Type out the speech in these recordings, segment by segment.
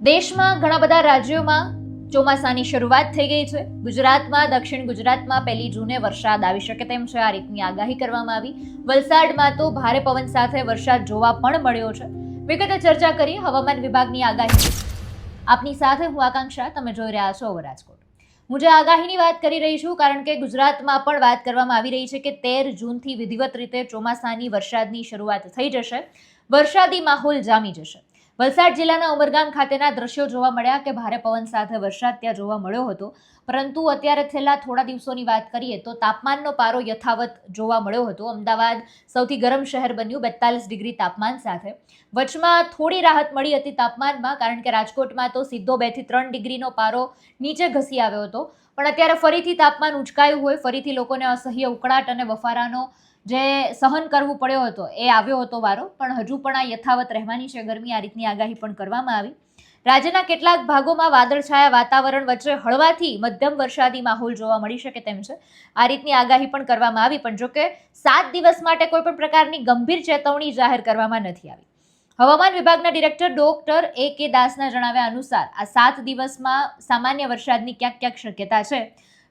દેશમાં ઘણા બધા રાજ્યોમાં ચોમાસાની શરૂઆત થઈ ગઈ છે. ગુજરાતમાં, દક્ષિણ ગુજરાતમાં 1 જૂને વરસાદ આવી શકે તેમ છે. આ રીતની આગાહી કરવામાં આવી. વલસાડમાં તો ભારે પવન સાથે વરસાદ જોવા પણ મળ્યો છે. વિગતે ચર્ચા કરીએ હવામાન વિભાગની આગાહી. આપની સાથે હું આકાંક્ષા, તમે જોઈ રહ્યા છો ઓવર રાજકોટ. હું જે આગાહીની વાત કરી રહી છું કારણ કે ગુજરાતમાં પણ વાત કરવામાં આવી રહી છે કે 13 જૂનથી વિધિવત રીતે ચોમાસાની વરસાદની શરૂઆત થઈ જશે. વરસાદી માહોલ જામી જશે. વલસાડ જિલ્લાના ઉમરગામ ખાતેના દ્રશ્યો જોવા મળ્યા કે ભારે પવન સાથે વરસાદ ત્યાં જોવા મળ્યો હતો. પરંતુ અત્યારે છેલ્લા થોડા દિવસોની વાત કરીએ તો તાપમાનનો પારો યથાવત જોવા મળ્યો હતો. અમદાવાદ સૌથી ગરમ શહેર બન્યું 42 ડિગ્રી તાપમાન સાથે. વચમાં થોડી રાહત મળી હતી તાપમાનમાં કારણ કે રાજકોટમાં તો સીધો 2 થી 3 ડિગ્રીનો પારો નીચે ઘસી આવ્યો હતો. પણ અત્યારે ફરીથી તાપમાન ઉંચકાયું હોય, ફરીથી લોકોને અસહ્ય ઉકળાટ અને બફારાનો જે સહન કરવું પડ્યો હતો એ આવ્યો હતો વારો. પણ હજુ પણ આ યથાવત રહેવાની છે ગરમી. આ રીતની આગાહી પણ કરવામાં આવી. રાજ્યના કેટલાક ભાગોમાં વાદળછાયા વાતાવરણ વચ્ચે હળવાથી મધ્યમ વરસાદી માહોલ જોવા મળી શકે તેમ છે. આ રીતની આગાહી પણ કરવામાં આવી. પણ જોકે 7 દિવસ માટે કોઈ પણ પ્રકારની ગંભીર ચેતવણી જાહેર કરવામાં નથી આવી. હવામાન વિભાગના ડિરેક્ટર ડોક્ટર A.K. દાસના જણાવ્યા અનુસાર આ 7 દિવસમાં સામાન્ય વરસાદની ક્યાંક શક્યતા છે.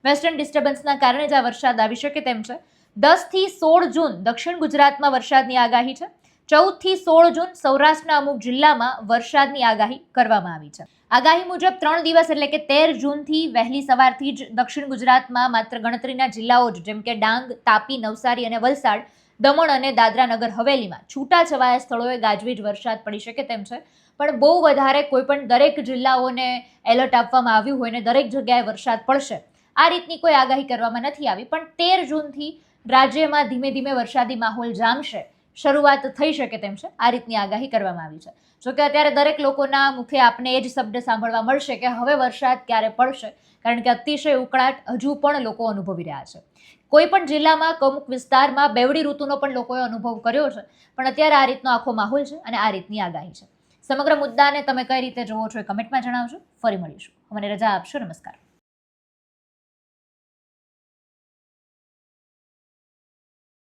વેસ્ટર્ન ડિસ્ટર્બન્સના કારણે જ આ વરસાદ આવી શકે તેમ છે. 10 થી 16 જૂન દક્ષિણ ગુજરાતમાં વરસાદની આગાહી છે. 14 થી 16 જૂન સૌરાષ્ટ્રના અમુક જિલ્લામાં વરસાદની આગાહી કરવામાં આવી છે. આગાહી મુજબ 3 દિવસ એટલે કે 13 જૂનથી વહેલી સવારથી જ દક્ષિણ ગુજરાતમાં માત્ર ગણતરીના જિલ્લાઓ જ જેમ કે ડાંગ, તાપી, નવસારી અને વલસાડ, દમણ અને દાદરા નગર હવેલીમાં છૂટાછવાયા સ્થળોએ ગાજવીજ વરસાદ પડી શકે તેમ છે. પણ બહુ વધારે કોઈ પણ દરેક જિલ્લાઓને એલર્ટ આપવામાં આવ્યું હોય ને દરેક જગ્યાએ વરસાદ પડશે આ રીતની કોઈ આગાહી કરવામાં નથી આવી. પણ 13 જૂનથી રાજ્યમાં ધીમે ધીમે વરસાદી માહોલ જામશે, શરૂઆત થઈ શકે તેમ છે. આ રીતની આગાહી કરવામાં આવી છે. જોકે અત્યારે દરેક લોકોના મુખે આપને એ જ શબ્દ સાંભળવા મળશે કે હવે વરસાદ ક્યારે પડશે, કારણ કે અતિશય ઉકળાટ હજુ પણ લોકો અનુભવી રહ્યા છે. કોઈ પણ જિલ્લામાં અમુક વિસ્તારમાં બેવડી ઋતુનો પણ લોકોએ અનુભવ કર્યો છે. પણ અત્યારે આ રીતનો આખો માહોલ છે અને આ રીતની આગાહી છે. સમગ્ર મુદ્દાને તમે કઈ રીતે જોવો છો એ કમેન્ટમાં જણાવજો. ફરી મળીશું. મને રજા આપશો. નમસ્કાર.